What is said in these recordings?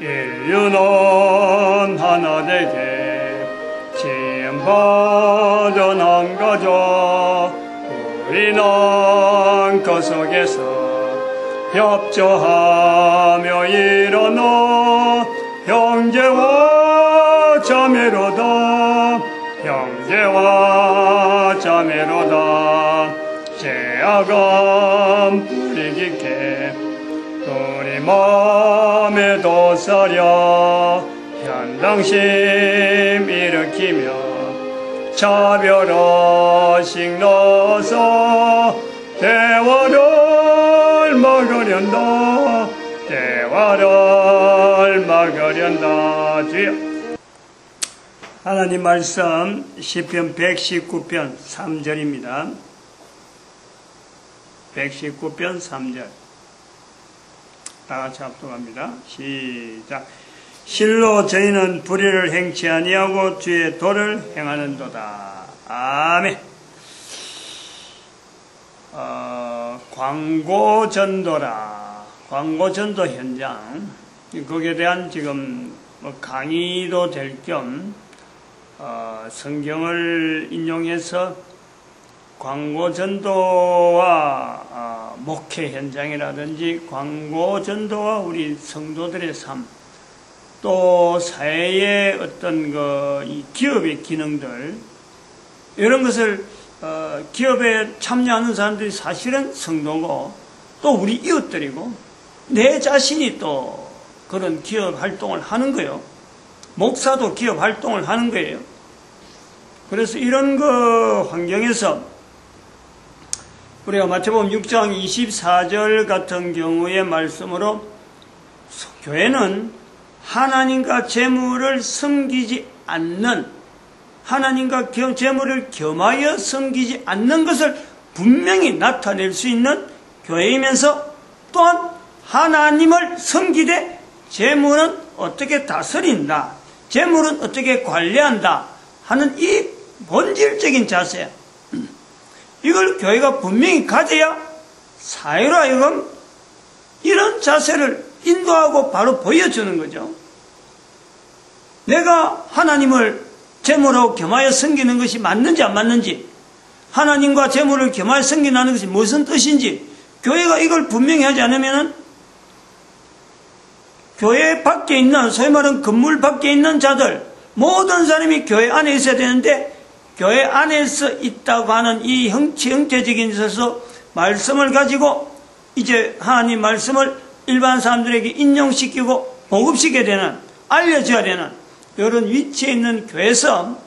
인류는 하나 되게 지음받은 한 가족, 우리는 그 속에서 협조하며 일어나 형제와 자매로다, 형제와 자매로다. 죄악은 뿌리 깊게 우리 마음에 돋사려 현당심 일으키며 차별의식 넣어서 대화를 막으련다, 대화를 막으련다. 주여. 하나님 말씀 시편 119편 3절입니다. 119편 3절 다같이 합독합니다. 시작. 실로 저희는 불의를 행치 아니하고 주의 도를 행하는도다. 아멘. 광고전도라. 광고전도 현장. 거기에 대한 지금 강의도 될 겸 성경을 인용해서 광고전도와 목회 현장이라든지 광고전도와 우리 성도들의 삶, 또 사회의 어떤 이 기업의 기능들, 이런 것을 기업에 참여하는 사람들이 사실은 성도고 또 우리 이웃들이고 내 자신이 또 그런 기업 활동을 하는 거예요. 목사도 기업 활동을 하는 거예요. 그래서 이런 환경에서 우리가 마태복음 6장 24절 같은 경우의 말씀으로 교회는 하나님과 재물을 섬기지 않는, 하나님과 재물을 겸하여 섬기지 않는 것을 분명히 나타낼 수 있는 교회이면서 또한 하나님을 섬기되 재물은 어떻게 다스린다, 재물은 어떻게 관리한다 하는 이 본질적인 자세, 이걸 교회가 분명히 가져야 사회로 하여금 이런 자세를 인도하고 바로 보여주는 거죠. 내가 하나님을 재물하고 겸하여 섬기는 것이 맞는지 안 맞는지, 하나님과 재물을 겸하여 섬긴다는 것이 무슨 뜻인지 교회가 이걸 분명히 하지 않으면 교회 밖에 있는, 소위 말하는 건물 밖에 있는 자들, 모든 사람이 교회 안에 있어야 되는데 교회 안에서 있다고 하는 이 형태적인 있어서 말씀을 가지고 이제 하나님 말씀을 일반 사람들에게 인용시키고 보급시켜야 되는, 알려줘야 되는 이런 위치에 있는 교회에서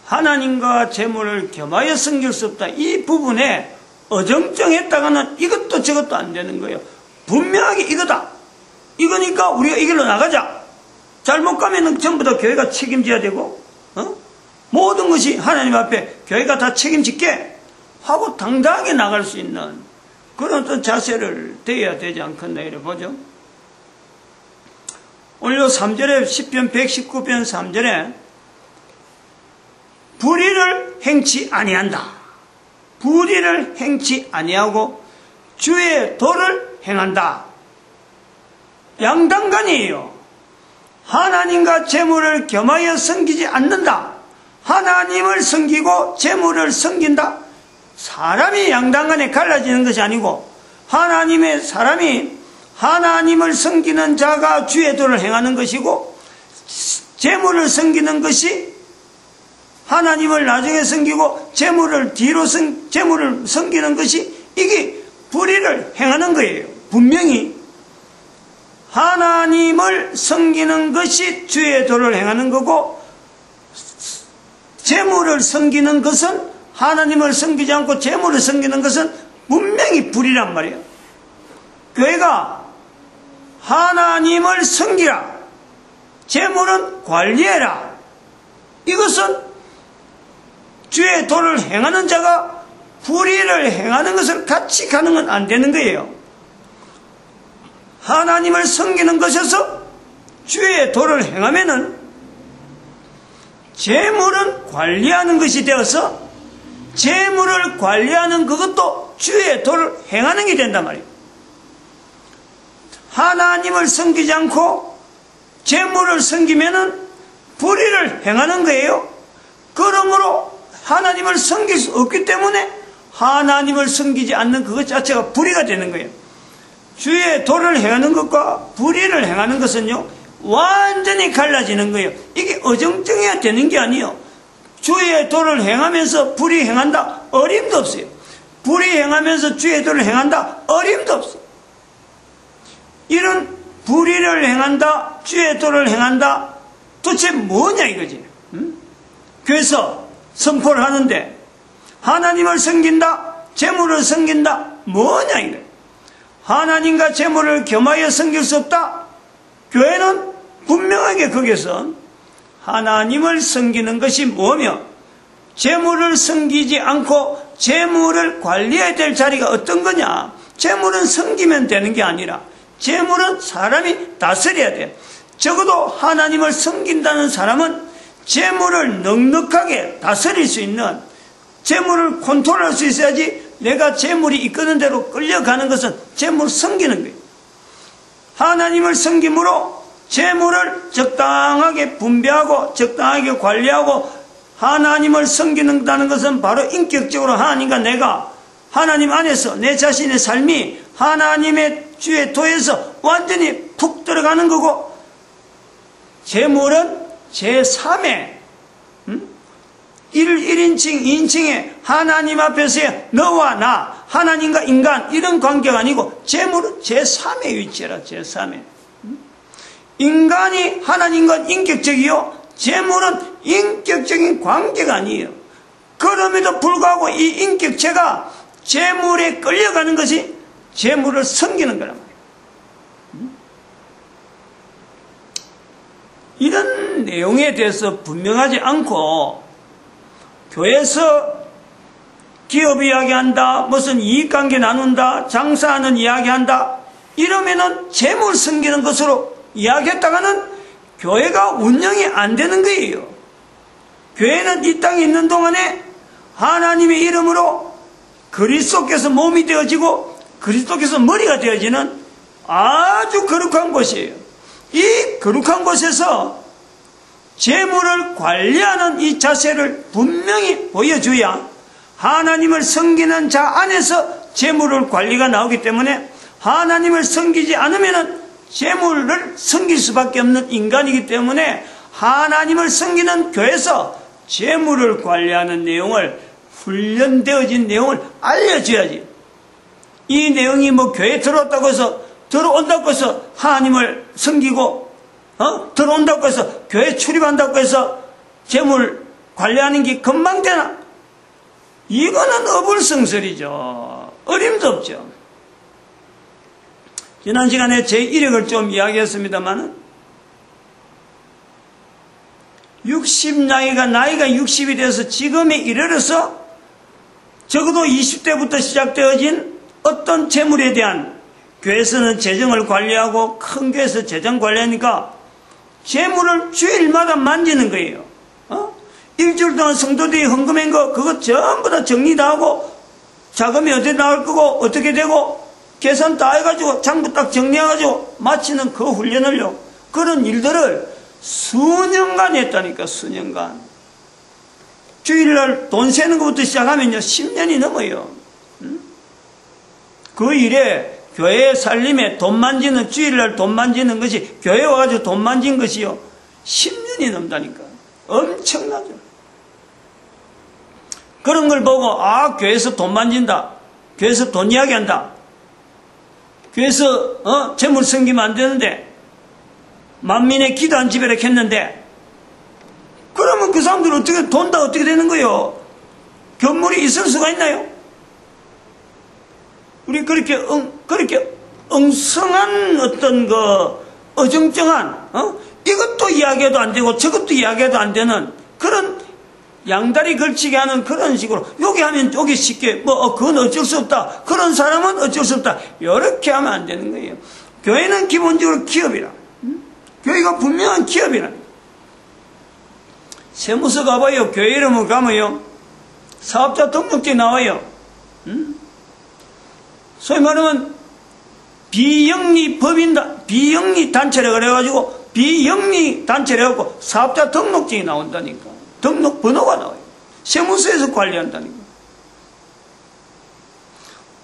하나님과 재물을 겸하여 섬길 수 없다, 이 부분에 어정쩡했다가는 이것도 저것도 안 되는 거예요. 분명하게 이거다, 이거니까 우리가 이 길로 나가자. 잘못 가면은 전부 다 교회가 책임져야 되고, 모든 것이 하나님 앞에 교회가 다 책임질게 하고 당당하게 나갈 수 있는 그런 어떤 자세를 되어야 되지 않겠나 이래 보죠. 오늘 3절에 시편 119편 3절에 불의를 행치 아니한다, 불의를 행치 아니하고 주의 도를 행한다. 양당간이에요. 하나님과 재물을 겸하여 섬기지 않는다, 하나님을 섬기고 재물을 섬긴다. 사람이 양당간에 갈라지는 것이 아니고 사람이 하나님을 섬기는 자가 주의 도를 행하는 것이고, 재물을 섬기는 것이 하나님을 나중에 섬기고 재물을 섬기는 것이, 이게 불의를 행하는 거예요. 분명히 하나님을 섬기는 것이 주의 도를 행하는 거고, 재물을 섬기는 것은, 하나님을 섬기지 않고 재물을 섬기는 것은 분명히 불이란 말이에요. 교회가 하나님을 섬기라, 재물은 관리해라, 이것은 주의 도를 행하는 자가 불의를 행하는 것을 같이 가는 건 안 되는 거예요. 하나님을 섬기는 것에서 주의 도를 행하면은 재물은 관리하는 것이 되어서 재물을 관리하는 그것도 주의 도를 행하는 게 된단 말이에요. 하나님을 섬기지 않고 재물을 섬기면은 불의를 행하는 거예요. 그러므로 하나님을 섬길 수 없기 때문에 하나님을 섬기지 않는 그것 자체가 불의가 되는 거예요. 주의 도를 행하는 것과 불의를 행하는 것은요, 완전히 갈라지는 거예요. 이게 어정쩡해야 되는 게 아니에요. 주의 도를 행하면서 불의 행한다? 어림도 없어요. 불의 행하면서 주의 도를 행한다? 어림도 없어요. 이런 불의를 행한다, 주의 도를 행한다, 도대체 뭐냐 이거지. 그래서 선포를 하는데 하나님을 섬긴다, 재물을 섬긴다, 뭐냐 이래. 하나님과 재물을 겸하여 섬길 수 없다. 교회는 분명하게 거기서 하나님을 섬기는 것이 뭐며 재물을 섬기지 않고 재물을 관리해야 될 자리가 어떤 거냐. 재물은 섬기면 되는 게 아니라 재물은 사람이 다스려야 돼요. 적어도 하나님을 섬긴다는 사람은 재물을 넉넉하게 다스릴 수 있는, 재물을 컨트롤할 수 있어야지. 내가 재물이 이끄는 대로 끌려가는 것은 재물을 섬기는 거예요. 하나님을 섬김으로 재물을 적당하게 분배하고 적당하게 관리하고 하나님을 섬기는다는 것은 바로 인격적으로 하나님과 내가 하나님 안에서 내 자신의 삶이 하나님의 주의 도에서 완전히 푹 들어가는 거고, 재물은 제3의 1인칭, 2인칭의 하나님 앞에서의 너와 나, 하나님과 인간 이런 관계가 아니고 재물은 제3의 위치라. 제3의 인간이 하나님과 인격적이요, 재물은 인격적인 관계가 아니에요. 그럼에도 불구하고 이 인격체가 재물에 끌려가는 것이 재물을 섬기는 거란 말이에요. 이런 내용에 대해서 분명하지 않고 교회에서 기업 이야기한다, 무슨 이익관계 나눈다, 장사하는 이야기한다, 이러면은 재물 섬기는 것으로 이야기했다가는 교회가 운영이 안 되는 거예요. 교회는 이 땅에 있는 동안에 하나님의 이름으로 그리스도께서 몸이 되어지고 그리스도께서 머리가 되어지는 아주 거룩한 곳이에요. 이 거룩한 곳에서 재물을 관리하는 이 자세를 분명히 보여줘야 하나님을 섬기는 자 안에서 재물을 관리가 나오기 때문에, 하나님을 섬기지 않으면 재물을 섬길 수밖에 없는 인간이기 때문에 하나님을 섬기는 교회에서 재물을 관리하는 내용을, 훈련되어진 내용을 알려줘야지. 이 내용이 뭐 교회에 들어왔다고 해서, 들어온다고 해서 하나님을 섬기고, 들어온다고 해서 교회 출입한다고 해서 재물 관리하는 게 금방 되나? 이거는 어불성설이죠. 어림도 없죠. 지난 시간에 제 이력을 좀 이야기했습니다만 나이가 60이 돼서 지금에 이르러서 적어도 20대부터 시작되어진 어떤 재물에 대한, 교회에서는 재정을 관리하고 큰 교회에서 재정 관리하니까 재물을 주일마다 만지는 거예요. 일주일 동안 성도들이 헌금한 거 그거 전부 다 정리 다 하고 자금이 어떻게 나올 거고 어떻게 되고 계산 다 해가지고 장부 딱 정리해가지고 마치는 그 훈련을요, 그런 일들을 수년간 했다니까. 수년간. 주일날 돈 세는 것부터 시작하면요 10년이 넘어요. 그 일에 교회 살림에 돈 만지는, 주일날 돈 만지는 것이, 교회 와가지고 돈 만진 것이요 10년이 넘다니까. 엄청나죠. 그런 걸 보고 교회에서 돈 만진다, 교회에서 돈 이야기한다, 교회에서 재물 섬기면 안 되는데, 만민의 기도한 집회를 했는데, 그러면 그 사람들 어떻게, 돈 다 어떻게 되는 거예요? 견물이 있을 수가 있나요? 우리 그렇게 엉성한 어떤 어정쩡한, 이것도 이야기해도 안 되고 저것도 이야기해도 안 되는 그런 양다리 걸치게 하는 그런 식으로, 여기 하면 여기 쉽게, 그건 어쩔 수 없다, 그런 사람은 어쩔 수 없다, 이렇게 하면 안 되는 거예요. 교회는 기본적으로 기업이라. 교회가 분명한 기업이라. 세무서 가봐요. 교회 이름을 가면요 사업자 등록증이 나와요. 소위 말하면 비영리 단체라 그래가지고 비영리 단체라고 사업자 등록증이 나온다니까. 등록 번호가 나와요. 세무서에서 관리한다니까.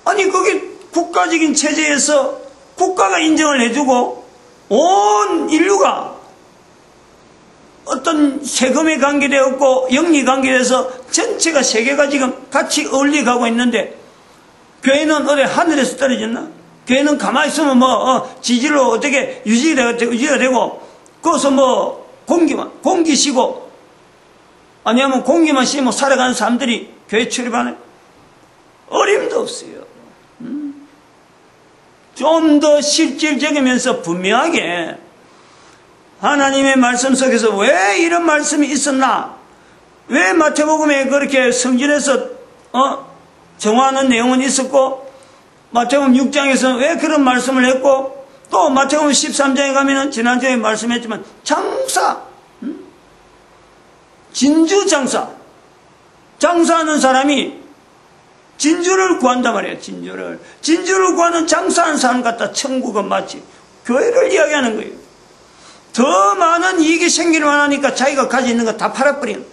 아니 그게 국가적인 체제에서 국가가 인정을 해주고 온 인류가 어떤 세금에 관계되었고 영리 관계돼서 전체가 세계가 지금 같이 어울려가고 있는데 교회는 어디 하늘에서 떨어졌나? 교회는 가만히 있으면 지지로 어떻게 유지가 되고 거기서 공기 쉬고 아니면 공기만 쉬면 살아가는 사람들이 교회 출입하는 어림도 없어요. 좀 더 실질적이면서 분명하게 하나님의 말씀 속에서 왜 이런 말씀이 있었나? 왜 마태복음에 그렇게 성전에서 정하는 내용은 있었고 마태복음 6장에서는 왜 그런 말씀을 했고 또 마태복음 13장에 가면은 지난주에 말씀했지만 장사, 진주 장사하는 사람이 진주를 구한단 말이에요. 진주를 구하는 장사하는 사람 같다. 천국은 마치 교회를 이야기하는 거예요. 더 많은 이익이 생기만 하니까 자기가 가지고 있는 거 다 팔아버리는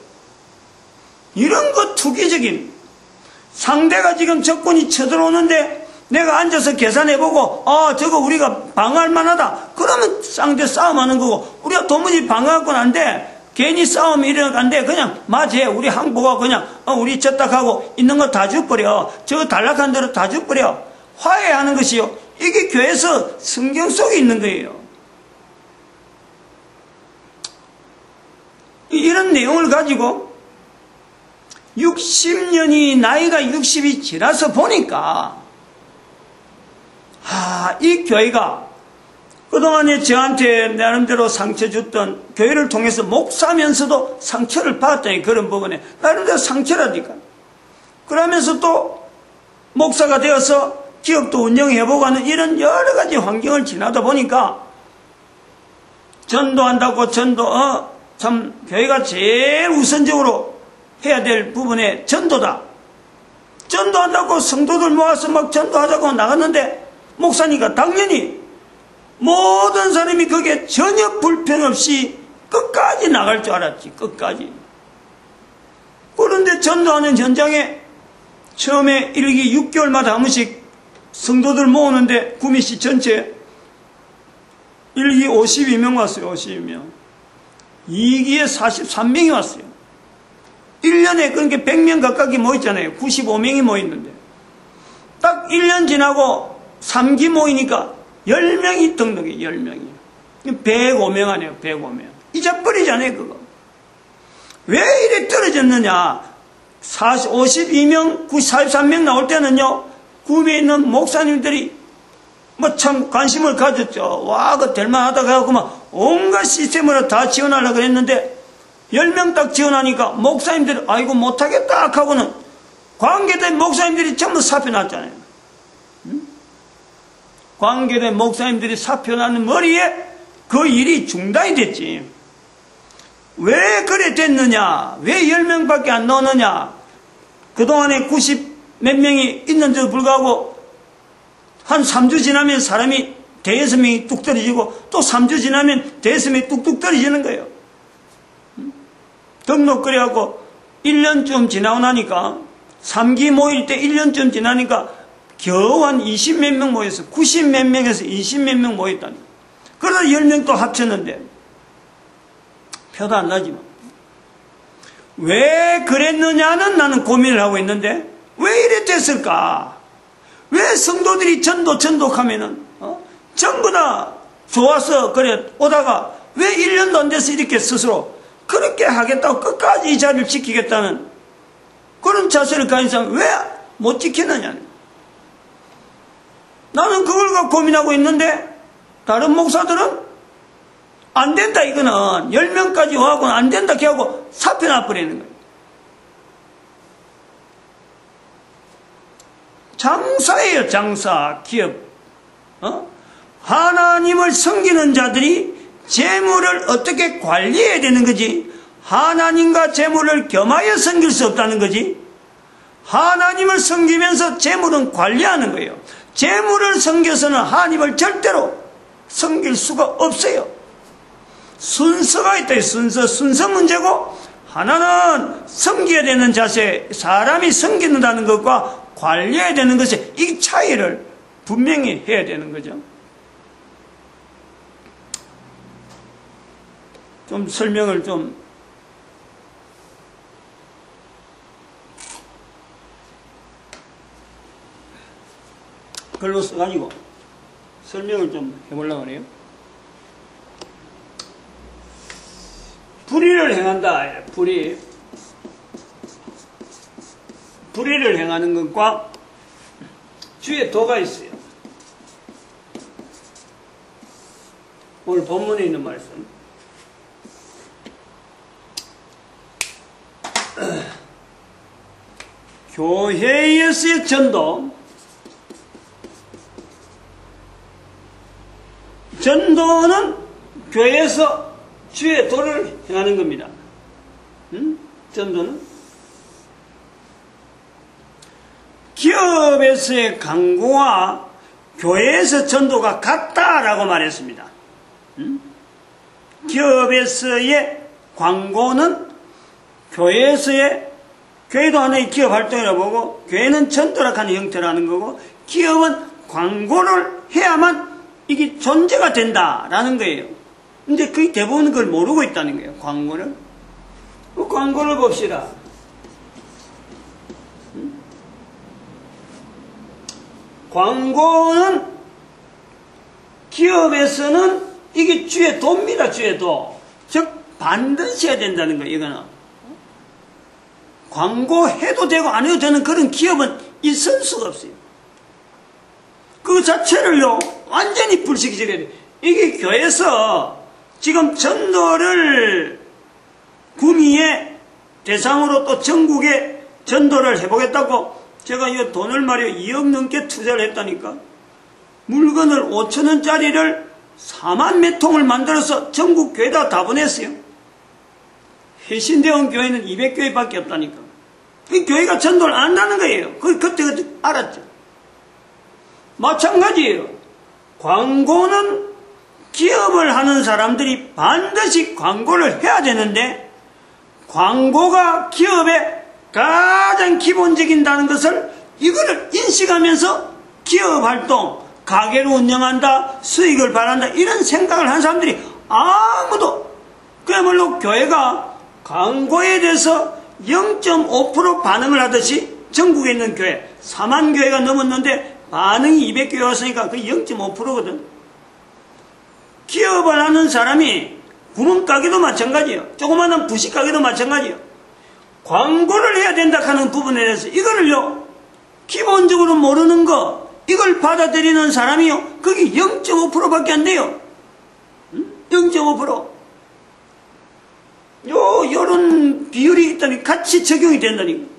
이런 거 투기적인 상대가 지금 적군이 쳐들어오는데 내가 앉아서 계산해보고 저거 우리가 방어할 만하다. 그러면 상대 싸움하는 거고 우리가 도무지 방어하고는 안 돼. 괜히 싸움이 일어나면 안 돼. 그냥 맞아. 우리 항복하고 그냥 우리 졌다하고 있는 거 다 줘버려. 저 단락한 대로 다 줘버려. 화해하는 것이요. 이게 교회에서 성경 속에 있는 거예요. 이런 내용을 가지고 60년이 나이가 60이 지나서 보니까 이 교회가 그동안에 저한테 나름대로 상처 줬던 교회를 통해서 목사면서도 상처를 받았다니 그런 부분에 나름대로 상처라니까. 그러면서 또 목사가 되어서 기업도 운영해보고 하는 이런 여러 가지 환경을 지나다 보니까 전도한다고 참 교회가 제일 우선적으로 해야 될 부분에 전도다. 전도한다고 성도들 모아서 막 전도하자고 나갔는데 목사니까 당연히 모든 사람이 거기에 전혀 불편 없이 끝까지 나갈 줄 알았지. 끝까지. 그런데 전도하는 현장에 처음에 1기 6개월마다 한 번씩 성도들 모으는데 구미시 전체 1기 52명 왔어요. 52명. 2기에 43명이 왔어요. 1년에 그러니까 100명 가까이 모였잖아요. 95명이 모였는데 딱 1년 지나고 3기 모이니까 10명이 등록해. 10명이 105명 아니에요. 105명 잊어버리잖아요. 그거 왜 이래 떨어졌느냐. 52명 43명 나올 때는요 구미에 있는 목사님들이 참 관심을 가졌죠. 그 될만하다 해갖고 막 온갖 시스템으로 다 지원하려고 그랬는데 10명 딱 지원하니까 목사님들이 아이고 못하겠다 하고는 관계된 목사님들이 전부 사표 났잖아요. 관계된 목사님들이 사표 나는 머리에 그 일이 중단이 됐지. 왜 그래 됐느냐? 왜 10명밖에 안 넣느냐? 그동안에 90 몇 명이 있는데도 불구하고 한 3주 지나면 사람이 대여섯 명이 뚝 떨어지고 또 3주 지나면 대여섯 명이 뚝뚝 떨어지는 거예요. 등록 그래갖고 1년쯤 지나고 나니까 3기 모일 때 1년쯤 지나니까 겨우 한 20 몇 명 모였어. 90 몇 명에서 20 몇 명 모였다니. 그러다 10명 또 합쳤는데 표도 안 나지만 왜 그랬느냐는 나는 고민을 하고 있는데 왜 이래 됐을까? 왜 성도들이 전도하면은 전부 다 좋아서 그래 오다가 왜 1년도 안 돼서 이렇게 스스로 그렇게 하겠다고 끝까지 이 자리를 지키겠다는 그런 자세를 가진 사람 왜 못 지키느냐. 나는 그걸 갖고 고민하고 있는데 다른 목사들은 안 된다. 이거는 10명까지 와갖고는 안 된다. 하고 사표 나버리는 거예요. 장사예요. 장사. 기업. 하나님을 섬기는 자들이 재물을 어떻게 관리해야 되는 거지. 하나님과 재물을 겸하여 섬길 수 없다는 거지. 하나님을 섬기면서 재물은 관리하는 거예요. 재물을 섬겨서는 하나님을 절대로 섬길 수가 없어요. 순서가 있다. 순서 문제고, 하나는 섬겨야 되는 자세, 사람이 섬기는다는 것과 관리해야 되는 것에 이 차이를 분명히 해야 되는 거죠. 좀 설명을 좀 글로 써가지고 설명을 좀 해보려고 해요. 불의를 행한다. 불의를 행하는 것과 주의 도가 있어요. 오늘 본문에 있는 말씀. 교회에서의 전도는 교회에서 주의 도를 행하는 겁니다. 전도는 기업에서의 강구와 교회에서 전도가 같다라고 말했습니다. 기업에서의 광고는 교회도 하나의 기업 활동이라고 보고, 교회는 전도라 하는 형태라는 거고, 기업은 광고를 해야만 이게 존재가 된다라는 거예요. 근데 거의 대부분 그걸 모르고 있다는 거예요. 광고를. 그 광고를 봅시다. 광고는 기업에서는 이게 주의 도입니다. 주의 도. 즉 반드시 해야 된다는 거예요. 이거는 광고해도 되고 안 해도 되는 그런 기업은 있을 수가 없어요. 그 자체를요 완전히 불식시켜야 돼요. 이게 교회에서 지금 전도를 구미의 대상으로 또 전국에 전도를 해보겠다고 제가 이 돈을 말이요 2억 넘게 투자를 했다니까. 물건을 5,000원짜리를 4만 몇 통을 만들어서 전국 교회다 다 보냈어요. 해신대원 교회는 200교회밖에 없다니까. 그 교회가 전도를 안 한다는 거예요. 그때 알았죠. 마찬가지예요. 광고는 기업을 하는 사람들이 반드시 광고를 해야 되는데, 광고가 기업의 가장 기본적인다는 것을 이거를 인식하면서 기업 활동, 가게를 운영한다, 수익을 바란다 이런 생각을 하는 사람들이 아무도, 그야말로 교회가 광고에 대해서 0.5% 반응을 하듯이 전국에 있는 교회 4만 교회가 넘었는데 반응이 200교회 왔으니까 그 0.5%거든. 기업을 하는 사람이 구멍가게도 마찬가지예요. 조그마한 부식가게도 마찬가지예요. 광고를 해야 된다 하는 부분에 대해서 이거를요 기본적으로 모르는 거, 이걸 받아들이는 사람이요 그게 0.5%밖에 안 돼요. 0.5%. 요런 비율이 있다니 같이 적용이 된다니.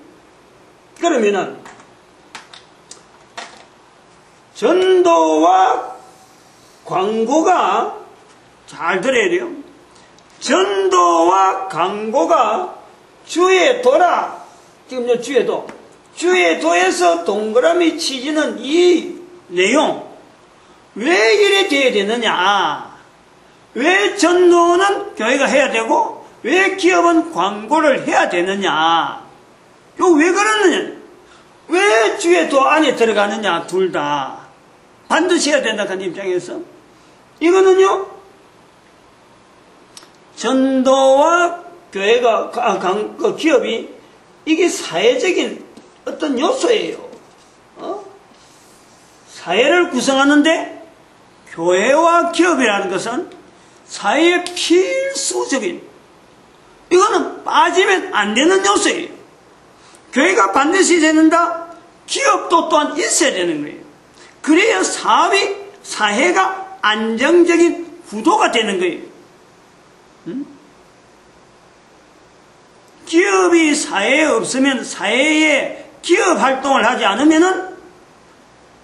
그러면은 전도와 광고가 잘 들어야 돼요. 전도와 광고가 주의 도라. 지금 주의 도. 주의 도에서 동그라미 치지는 이 내용. 왜 이래 돼야 되느냐? 왜 전도는 교회가 해야 되고 왜 기업은 광고를 해야 되느냐? 왜 그러느냐? 왜 주의 도 안에 들어가느냐? 둘 다 반드시 해야 된다 하는 입장에서 이거는요 전도와 교회가 기업이 이게 사회적인 어떤 요소예요. 사회를 구성하는데 교회와 기업이라는 것은 사회의 필수적인, 이거는 빠지면 안 되는 요소예요. 교회가 반드시 되는다. 기업도 또한 있어야 되는 거예요. 그래야 사회가 안정적인 구도가 되는 거예요. 기업이 사회에 없으면, 사회에 기업 활동을 하지 않으면은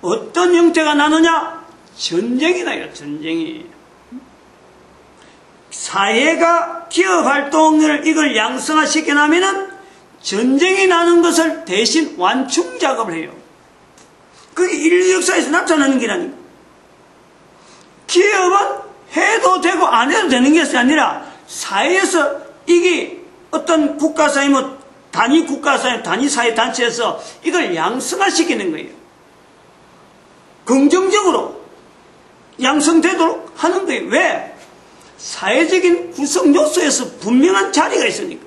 어떤 형태가 나느냐? 전쟁이 나요. 전쟁이. 사회가 기업 활동을 이걸 양성화 시켜나면은 전쟁이 나는 것을 대신 완충 작업을 해요. 그게 인류 역사에서 나타나는 게라니까. 기업은 해도 되고 안 해도 되는 것이 아니라 사회에서 이게 어떤 국가사회 뭐 단위 국가사회 단위 사회 단체에서 이걸 양성화시키는 거예요. 긍정적으로 양성되도록 하는 거예요. 왜? 사회적인 구성 요소에서 분명한 자리가 있으니까.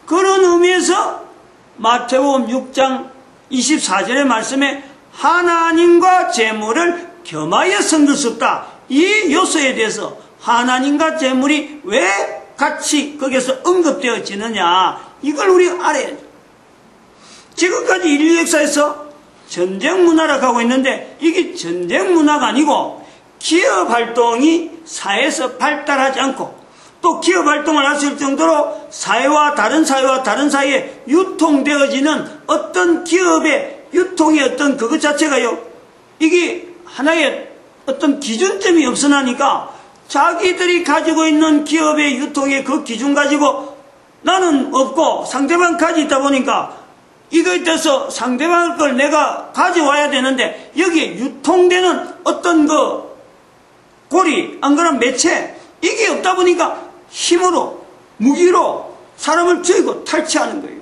그런 의미에서 마태복음 6장 24절의 말씀에 하나님과 재물을 겸하여 섬길 수 없다. 이 요소에 대해서 하나님과 재물이 왜 같이 거기서 언급되어지느냐, 이걸 우리가 알아야 돼. 지금까지 인류 역사에서 전쟁 문화라고 하고 있는데 이게 전쟁 문화가 아니고 기업 활동이 사회에서 발달하지 않고 또 기업 활동을 할 수 있을 정도로 사회와 다른 사이에 유통되어지는 어떤 기업의 유통의 어떤 그것 자체가요, 이게 하나의 어떤 기준점이 없어나니까 자기들이 가지고 있는 기업의 유통의 그 기준 가지고 나는 없고 상대방 가지고 있다 보니까 이거에 대해서 상대방 걸 내가 가져와야 되는데 여기에 유통되는 어떤 그 고리, 안 그러면 매체, 이게 없다 보니까 힘으로, 무기로 사람을 죽이고 탈취하는 거예요.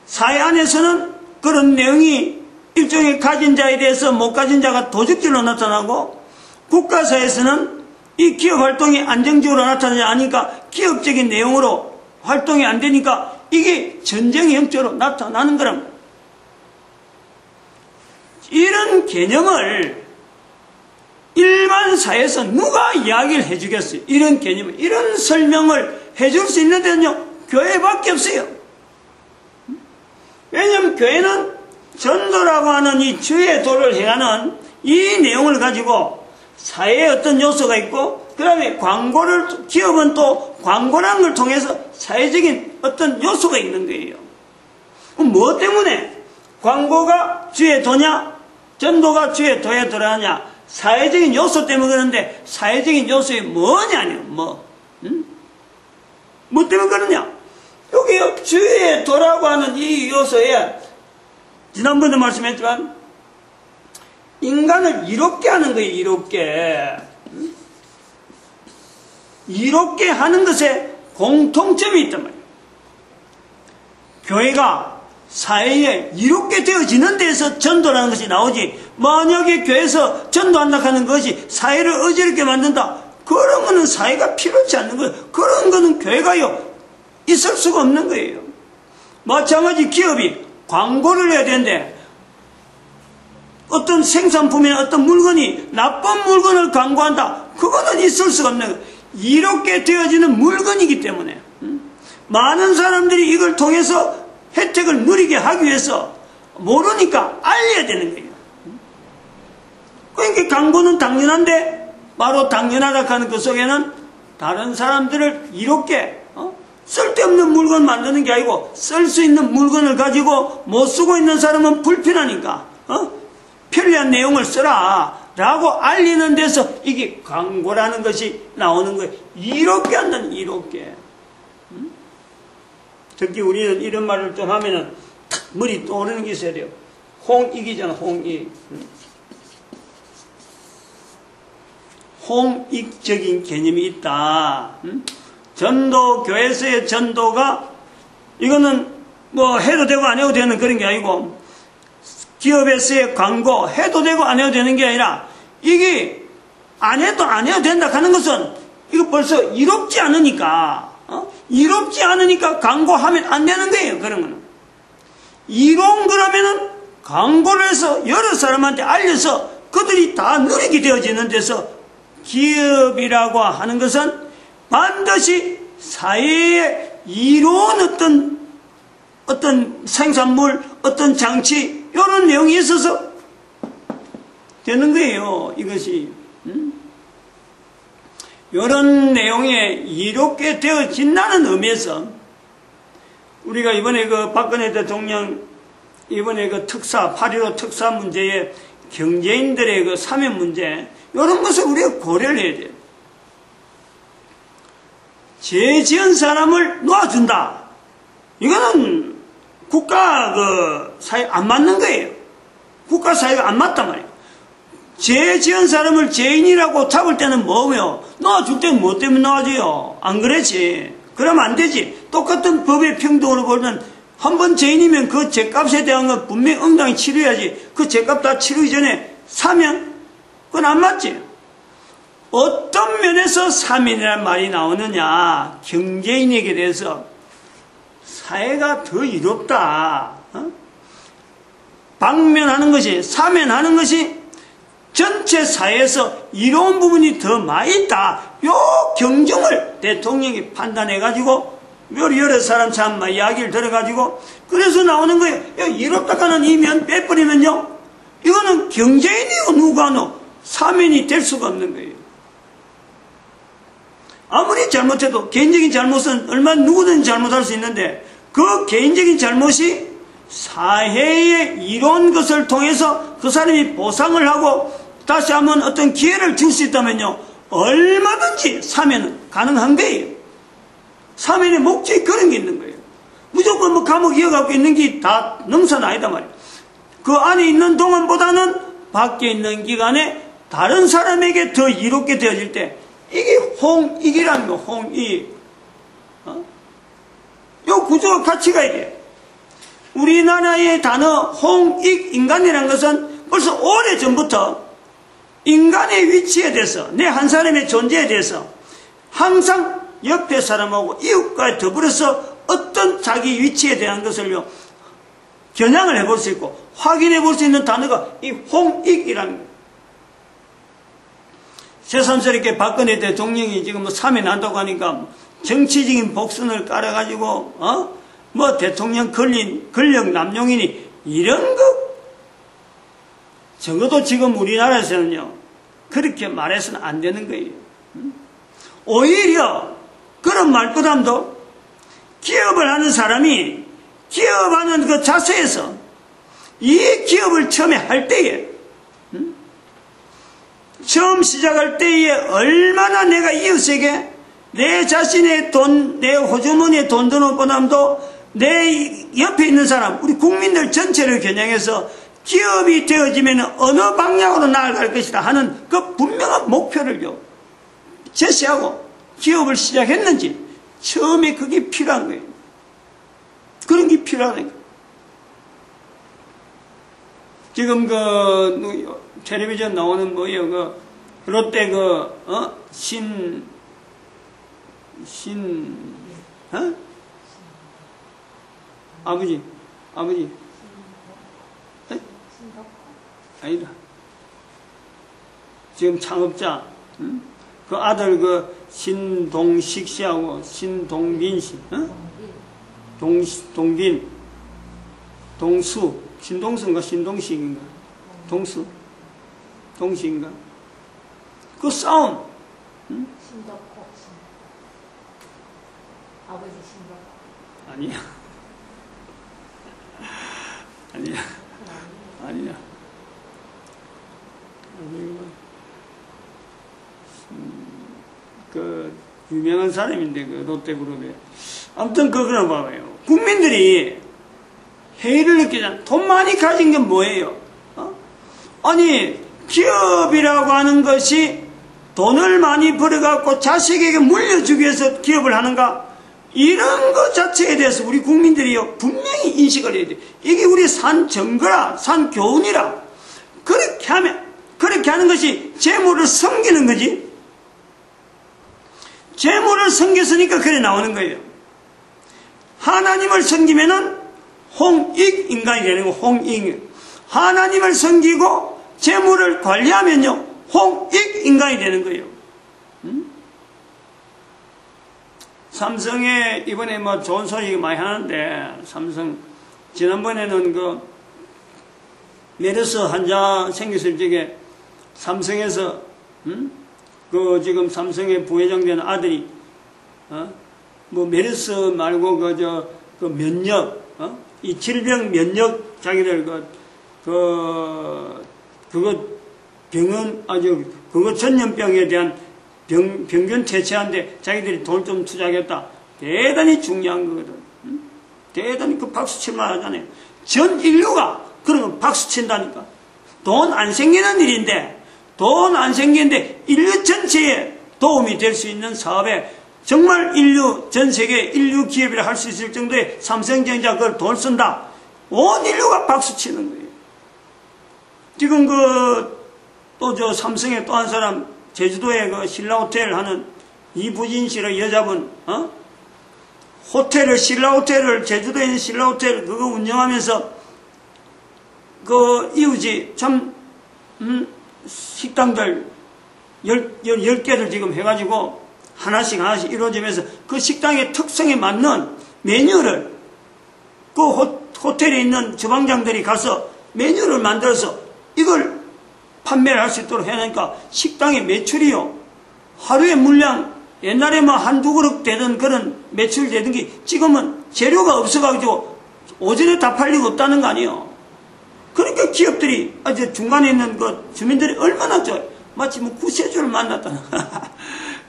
사회 안에서는 그런 내용이 일종의 가진 자에 대해서 못 가진 자가 도적질로 나타나고, 국가사에서는 이 기업 활동이 안정적으로 나타나지 않으니까 기업적인 내용으로 활동이 안 되니까 이게 전쟁의 형태로 나타나는 거랍니다. 이런 개념을 일반 사회에서 누가 이야기를 해주겠어요? 이런 개념을, 이런 설명을 해줄 수 있는 데는요, 교회밖에 없어요. 왜냐하면 교회는 전도라고 하는 이 주의 도를 행하는 이 내용을 가지고 사회에 어떤 요소가 있고, 그 다음에 광고를, 기업은 또 광고라는 걸 통해서 사회적인 어떤 요소가 있는 거예요. 그럼 뭐 때문에 광고가 주의 도냐, 전도가 주의 도에 들어가냐? 사회적인 요소 때문에 그러는데, 사회적인 요소이 뭐냐뇨, 뭐. 뭐 때문에 그러냐? 여기 주의 도라고 하는 이 요소에, 지난번에 말씀했지만, 인간을 이롭게 하는 거예요, 이롭게. 이롭게 하는 것에 공통점이 있단 말이에요. 교회가 사회에 이롭게 되어지는 데에서 전도라는 것이 나오지, 만약에 교회에서 전도한다고 하는 것이 사회를 어지럽게 만든다, 그런 거는 사회가 필요치 않는 거예요. 그런 거는 교회가요, 있을 수가 없는 거예요. 마찬가지 기업이 광고를 해야 되는데, 어떤 생산품이나 어떤 물건이 나쁜 물건을 광고한다, 그거는 있을 수가 없는 거예요. 이롭게 되어지는 물건이기 때문에 많은 사람들이 이걸 통해서 혜택을 누리게 하기 위해서 모르니까 알려야 되는 거예요. 그러니까 광고는 당연한데, 바로 당연하다 하는 그 속에는 다른 사람들을 이롭게 쓸데없는 물건 만드는 게 아니고, 쓸 수 있는 물건을 가지고 못 쓰고 있는 사람은 불편하니까 편리한 내용을 쓰라 라고 알리는 데서 이게 광고라는 것이 나오는 거예요. 이롭게 한다는, 이롭게. 특히 우리는 이런 말을 좀 하면은 탁 머리 떠오르는 게 있어야 돼요. 홍익이잖아, 홍익. 홍익적인 개념이 있다. 전도, 교회에서의 전도가, 이거는 뭐 해도 되고 안 해도 되는 그런 게 아니고, 기업에서의 광고 해도 되고 안 해도 되는 게 아니라, 이게 안 해도 된다 하는 것은 이거 벌써 이롭지 않으니까, 이롭지 않으니까 광고하면 안 되는 거예요. 그런 거는 이로운 거라면은 광고를 해서 여러 사람한테 알려서 그들이 다 누리게 되어지는 데서, 기업이라고 하는 것은 반드시 사회에 이로운 어떤 생산물, 어떤 장치, 이런 내용이 있어서 되는 거예요, 이것이. 이런 내용에 이롭게 되어진다는 의미에서, 우리가 이번에 그 박근혜 대통령, 이번에 그 특사, 8.15 특사 문제에 경제인들의 그 사면 문제, 이런 것을 우리가 고려를 해야 돼요. 죄 지은 사람을 놓아준다. 이거는 국가 그 사회 안 맞는 거예요. 국가 사회가 안 맞단 말이에요. 죄 지은 사람을 죄인이라고 잡을 때는 뭐고요? 놓아줄 때는 뭐 때문에 놓아줘요? 안 그랬지? 그러면 안 되지. 똑같은 법의 평등으로 보면 한 번 죄인이면 그 죄값에 대한 건 분명히 응당히 치러야지. 그 죄값 다 치르기 전에 사면 그건 안 맞지. 어떤 면에서 사면이라는 말이 나오느냐? 경제인에게 대해서 사회가 더 이롭다. 방면하는 것이, 사면하는 것이 전체 사회에서 이로운 부분이 더 많이 있다. 요 경중을 대통령이 판단해가지고 여러 사람 참 이야기를 들어가지고 그래서 나오는 거예요. 이롭다 하는 이면 빼버리면요. 이거는 경제인이고 누가노 사면이 될 수가 없는 거예요. 아무리 잘못해도 개인적인 잘못은 얼마나 누구든 잘못할 수 있는데 그 개인적인 잘못이 사회에 이로운 것을 통해서 그 사람이 보상을 하고 다시 한번 어떤 기회를 줄 수 있다면요. 얼마든지 사면은 가능한 거예요. 사면의 목적이 그런 게 있는 거예요. 무조건 뭐 감옥 이어갖고 있는 게 다 능사는 아니다 말이에요. 그 안에 있는 동안보다는 밖에 있는 기간에 다른 사람에게 더 이롭게 되어질 때 이게 홍익이라는 거, 홍익. 요 구조가 같이 가야 돼요. 우리나라의 단어 홍익 인간이라는 것은 벌써 오래전부터 인간의 위치에 대해서 내 한 사람의 존재에 대해서 항상 옆에 사람하고 이웃과 더불어서 어떤 자기 위치에 대한 것을요 겨냥을 해볼 수 있고 확인해 볼 수 있는 단어가 이 홍익이라는 거예요. 새삼스럽게 박근혜 대통령이 지금 뭐 사면한다고 하니까 정치적인 복선을 깔아가지고 뭐 대통령 권력 남용이니 이런 거 적어도 지금 우리나라에서는요 그렇게 말해서는 안 되는 거예요. 오히려 그런 말보다도 기업을 하는 사람이 기업하는 그 자세에서 이 기업을 처음에 할 때에 처음 시작할 때에 얼마나 내가 이웃에게 내 자신의 돈, 내 호주머니에 돈 드는 것보다도 내 옆에 있는 사람, 우리 국민들 전체를 겨냥해서 기업이 되어지면 어느 방향으로 나아갈 것이다 하는 그 분명한 목표를요 제시하고 기업을 시작했는지 처음에 그게 필요한 거예요. 그런 게 필요하다는 거예요. 지금 그 텔레비전 나오는 뭐예요? 그 롯데 아버지 아니다. 지금 창업자 그 아들 그 신동식 씨하고 신동빈 씨, 동빈, 동수, 신동수인가 신동식인가, 동식인가, 그 싸움. 신덕호, 아버지 신덕호. 아니야. 그 유명한 사람인데 그 롯데그룹에 아무튼 그거는 봐봐요. 국민들이 회의를 느끼잖아. 돈 많이 가진 게 뭐예요? 아니 기업이라고 하는 것이 돈을 많이 벌어갖고 자식에게 물려주기 위해서 기업을 하는가? 이런 것 자체에 대해서 우리 국민들이요 분명히 인식을 해야 돼. 이게 우리 산 증거라, 산 교훈이라. 그렇게 하는 것이 재물을 섬기는 거지. 재물을 섬겼으니까 그래 나오는 거예요. 하나님을 섬기면은 홍익 인간이 되는 거, 홍익. 하나님을 섬기고 재물을 관리하면요 홍익 인간이 되는 거예요. 삼성에 이번에 뭐 좋은 소식 많이 하는데, 삼성 지난번에는 그 메르스 환자 생겼을 적에 삼성에서 그 지금 삼성의 부회장 되는 아들이 뭐 메르스 말고 그 면역 이 질병 면역 자기들 그거 병원 그거 전염병에 대한 병균 퇴치하는데 자기들이 돈 좀 투자하겠다. 대단히 중요한 거거든. 대단히 그 박수 칠만 하잖아요. 전 인류가 그런 거 박수 친다니까. 돈 안 생기는 일인데 돈 안 생기는데 인류 전체에 도움이 될 수 있는 사업에 정말 인류, 전 세계 인류 기업이라 할 수 있을 정도의 삼성전자 그걸 돈 쓴다. 온 인류가 박수 치는 거예요. 지금 또 저 삼성의 또 한 사람, 제주도에 그 신라호텔 하는 이부진 씨라 여자분, 신라호텔을, 제주도에 있는 신라호텔 그거 운영하면서 그 이웃이 참, 식당들 10개를 지금 해가지고 하나씩 이루어지면서 그 식당의 특성에 맞는 메뉴를 그 호텔에 있는 주방장들이 가서 메뉴를 만들어서 이걸 판매를 할 수 있도록 해놓으니까 식당의 매출이요. 하루에 물량 옛날에 뭐 한두 그릇 되던 그런 매출 되던 게 지금은 재료가 없어가지고 오전에 다 팔리고 없다는 거 아니에요. 그러니까 기업들이 아주 중간에 있는 그 주민들이 얼마나 좋아요. 마치 뭐 구세주를 만났다는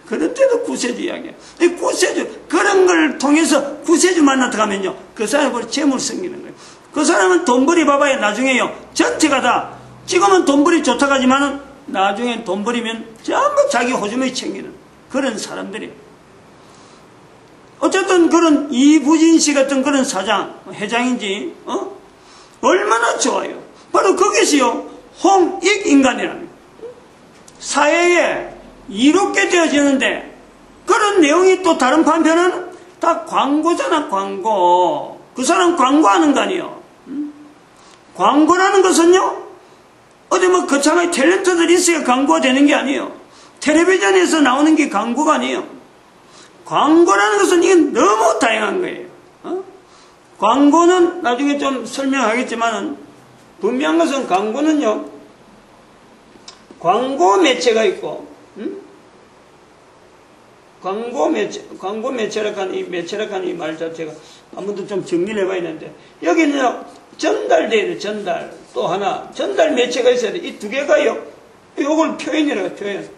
그럴 때도 구세주 이야기야. 이 구세주 그런 걸 통해서 구세주 만났다 가면요 그 사람이 재물 생기는 거예요. 그 사람은 돈벌이 봐봐야 나중에요 전체가 다 지금은 돈벌이 좋다고 하지만은 나중에 돈 벌이면 전부 자기 호주머니 챙기는 그런 사람들이. 어쨌든 그런 이부진 씨 같은 그런 사장, 회장인지, 얼마나 좋아요. 바로 거기서요, 홍익 인간이라는 사회에 이롭게 되어지는데, 그런 내용이 또 다른 판편은 다 광고잖아, 광고. 그 사람 광고하는 거 아니에요. 광고라는 것은요, 어디 뭐 거창하게 탤런트들이 있어야 광고가 되는 게 아니에요. 텔레비전에서 나오는 게 광고가 아니에요. 광고라는 것은 이건 너무 다양한 거예요. 광고는 나중에 좀 설명하겠지만은 분명한 것은 광고는요, 광고 매체가 있고, 광고 매체라고 이 말 자체가 한번도 좀 정리를 해봐야 되는데, 여기는요, 전달돼야 돼, 전달. 또 하나, 전달 매체가 있어야 돼. 이 두 개가요, 요걸 표현이라고, 표현.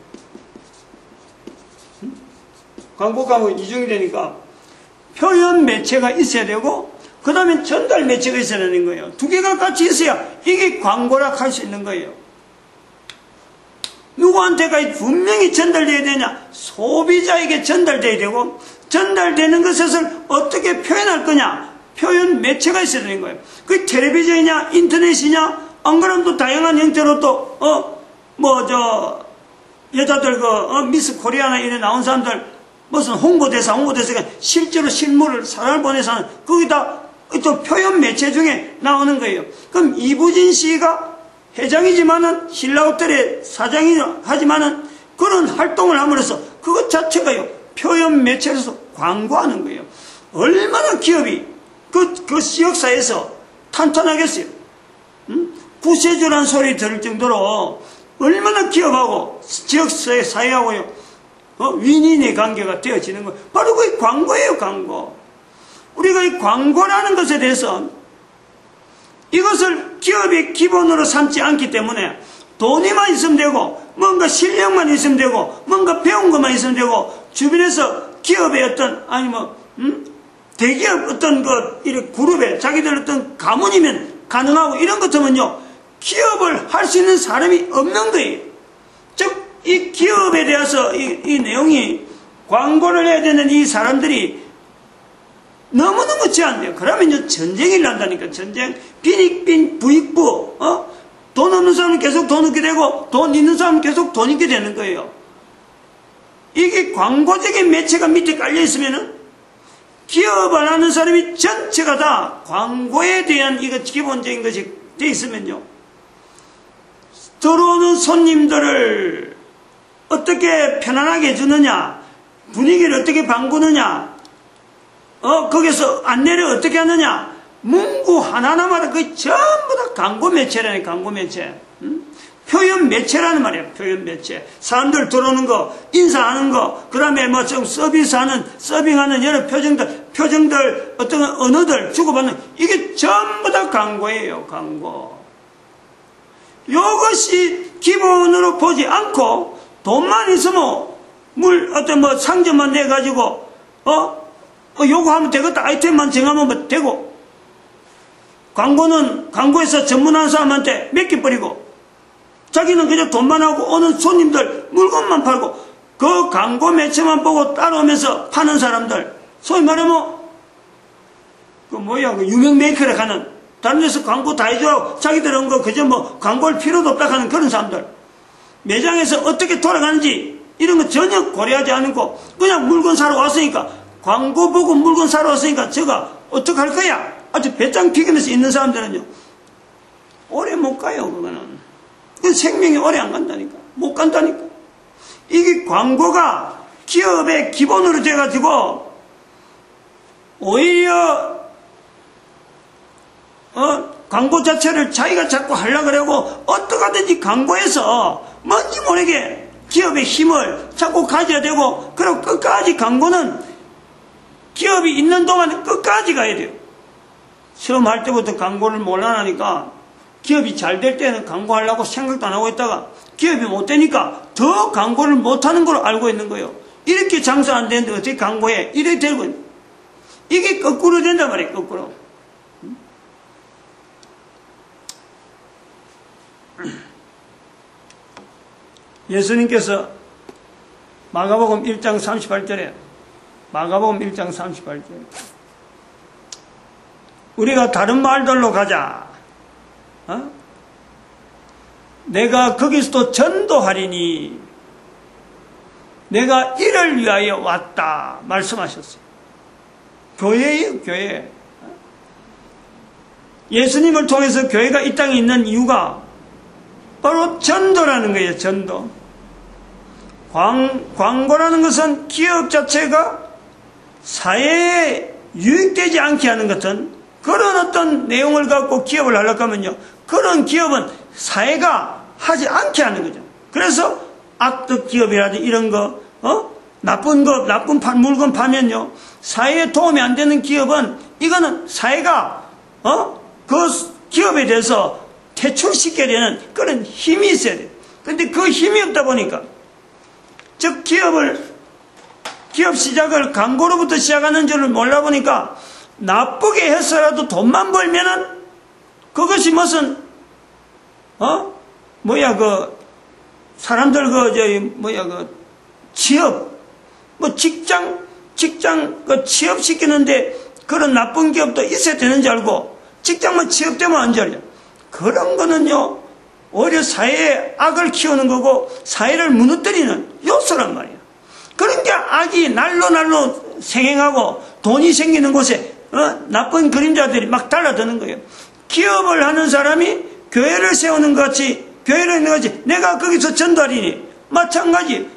광고가 이중이 되니까, 표현 매체가 있어야 되고, 그 다음에 전달 매체가 있어야 되는 거예요. 두 개가 같이 있어야 이게 광고라 할 수 있는 거예요. 누구한테가 분명히 전달돼야 되냐? 소비자에게 전달돼야 되고, 전달되는 것을 어떻게 표현할 거냐? 표현 매체가 있어야 되는 거예요. 그 텔레비전이냐, 인터넷이냐, 안 그러면 또 다양한 형태로 또, 여자들 미스 코리아나 이런 나온 사람들, 무슨 홍보대사가 실제로 실물을 사람을 보내서 하는, 거기다 또 표현 매체 중에 나오는 거예요. 그럼 이부진 씨가 회장이지만은, 신라호텔의 사장이 하지만은, 그런 활동을 함으로써 그것 자체가요, 표현 매체로서 광고하는 거예요. 얼마나 기업이 그 지역사회에서 탄탄하겠어요. 구세주란 소리 들을 정도로 얼마나 기업하고 지역사회하고요, 윈윈의 관계가 되어지는 거예요. 바로 그게 광고예요, 광고. 우리가 이 광고라는 것에 대해서 이것을 기업의 기본으로 삼지 않기 때문에 돈이만 있으면 되고, 뭔가 실력만 있으면 되고, 뭔가 배운 것만 있으면 되고, 주변에서 기업의 어떤, 대기업 어떤 이렇게 그룹에 자기들 어떤 가문이면 가능하고 이런 것 같으면요, 기업을 할 수 있는 사람이 없는 거예요. 즉, 이 기업에 대해서 이 내용이 광고를 해야 되는 이 사람들이 너무너무 제한돼요. 그러면 전쟁이 일난다니까, 전쟁. 빈익빈 부익부, 돈 없는 사람은 계속 돈 얻게 되고, 돈 있는 사람은 계속 돈 있게 되는 거예요. 이게 광고적인 매체가 밑에 깔려있으면은, 기업을 하는 사람이 전체가 다 광고에 대한 이거 기본적인 것이 돼 있으면요, 들어오는 손님들을 어떻게 편안하게 해주느냐, 분위기를 어떻게 바꾸느냐, 거기서 안내를 어떻게 하느냐, 문구 하나하나마다 그 전부 다 광고 매체라네, 광고 매체. 표현 매체라는 말이에요, 표현 매체. 사람들 들어오는 거, 인사하는 거, 그 다음에 뭐 좀 서빙하는 여러 표정들, 어떤 언어들 주고받는, 이게 전부 다 광고예요, 광고. 이것이 기본으로 보지 않고, 돈만 있으면, 상점만 내가지고, 요거 하면 되겠다, 아이템만 정하면 되고, 광고는 광고에서 전문한 사람한테 맡겨버리고, 자기는 그냥 돈만 하고 오는 손님들 물건만 팔고 그 광고 매체만 보고 따라오면서 파는 사람들, 소위 말하면 그 유명 메이커에 가는, 다른 데서 광고 다 해줘 자기들은 그저 광고할 필요도 없다 하는 그런 사람들, 매장에서 어떻게 돌아가는지 이런 거 전혀 고려하지 않고 그냥 물건 사러 왔으니까, 광고 보고 물건 사러 왔으니까 제가 어떡할 거야? 아주 배짱 튀기면서 있는 사람들은요, 오래 못 가요. 그거는 그 생명이 오래 안 간다니까. 못 간다니까. 이게 광고가 기업의 기본으로 돼가지고 오히려 광고 자체를 자기가 자꾸 하려고 그러고 어떡하든지 광고에서 뭔지 모르게 기업의 힘을 자꾸 가져야 되고, 그리고 끝까지 광고는 기업이 있는 동안 끝까지 가야 돼요. 처음 할 때부터 광고를 몰라하니까 기업이 잘 될 때는 광고하려고 생각도 안 하고 있다가 기업이 못 되니까 더 광고를 못하는 걸로 알고 있는 거예요. 이렇게 장사 안 되는데 어떻게 광고해? 이렇게 되고 있는. 이게 거꾸로 된단 말이에요. 거꾸로. 예수님께서 마가복음 1장 38절에 마가복음 1장 38절에 우리가 다른 마을들로 가자. 내가 거기서도 전도하리니 내가 이를 위하여 왔다 말씀하셨어요. 교회예요, 교회. 예수님을 통해서 교회가 이 땅에 있는 이유가 바로 전도라는 거예요. 전도. 광고라는 것은 기업 자체가 사회에 유익되지 않게 하는 것은 그런 어떤 내용을 갖고 기업을 하려고 하면요, 그런 기업은 사회가 하지 않게 하는 거죠. 그래서 악덕 기업이라든지 이런 거, 나쁜 물건 파면요, 사회에 도움이 안 되는 기업은 이거는 사회가 그 기업에 대해서 퇴출시켜야 되는 그런 힘이 있어야 돼요. 그런데 그 힘이 없다 보니까, 즉 기업 시작을 광고로부터 시작하는 줄을 몰라 보니까 나쁘게 해서라도 돈만 벌면은 그것이 무슨 사람들 취업 직장 취업시키는데 그런 나쁜 기업도 있어야 되는 줄 알고 직장만 취업되면 안 되죠. 그런 거는요, 오히려 사회에 악을 키우는 거고 사회를 무너뜨리는 요소란 말이에요. 그러니까 악이 날로 생행하고 돈이 생기는 곳에 나쁜 그림자들이 막 달라드는 거예요. 기업을 하는 사람이 교회를 세우는 것 같이, 교회를 있는 것 같이 내가 거기서 전도하리니 마찬가지.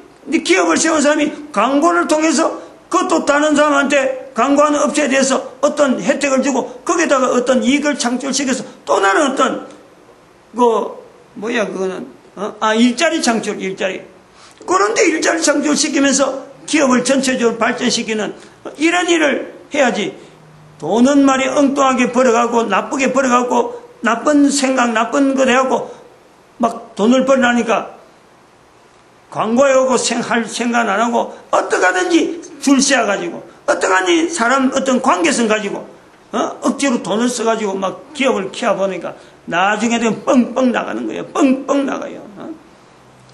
기업을 세운 사람이 광고를 통해서 그것도 다른 사람한테 광고하는 업체에 대해서 어떤 혜택을 주고 거기에다가 어떤 이익을 창출시켜서 또 나는 어떤 일자리 창출, 일자리. 그런데 일자리 창출시키면서 기업을 전체적으로 발전시키는 이런 일을 해야지. 돈은 말이 엉뚱하게 벌어가고 나쁘게 벌어가고 나쁜 생각 나쁜 거 해갖고 막 돈을 벌으니까 광고에 오고 할 생각 안 하고 어떡하든지 줄 세워가지고 어떡하든지 사람 어떤 관계성 가지고 억지로 돈을 써가지고 막 기업을 키워보니까 나중에 되면 뻥뻥 나가는 거예요. 뻥뻥 나가요.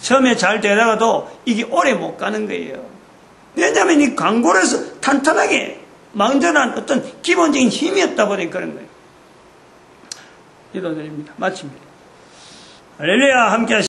처음에 잘 되다가도 이게 오래 못 가는 거예요. 왜냐하면 이 광고를 해서 탄탄하게 망전한 어떤 기본적인 힘이 없다 보니 그런 거예요. 기도드립니다. 마칩니다. 할렐루야. 함께 하시죠.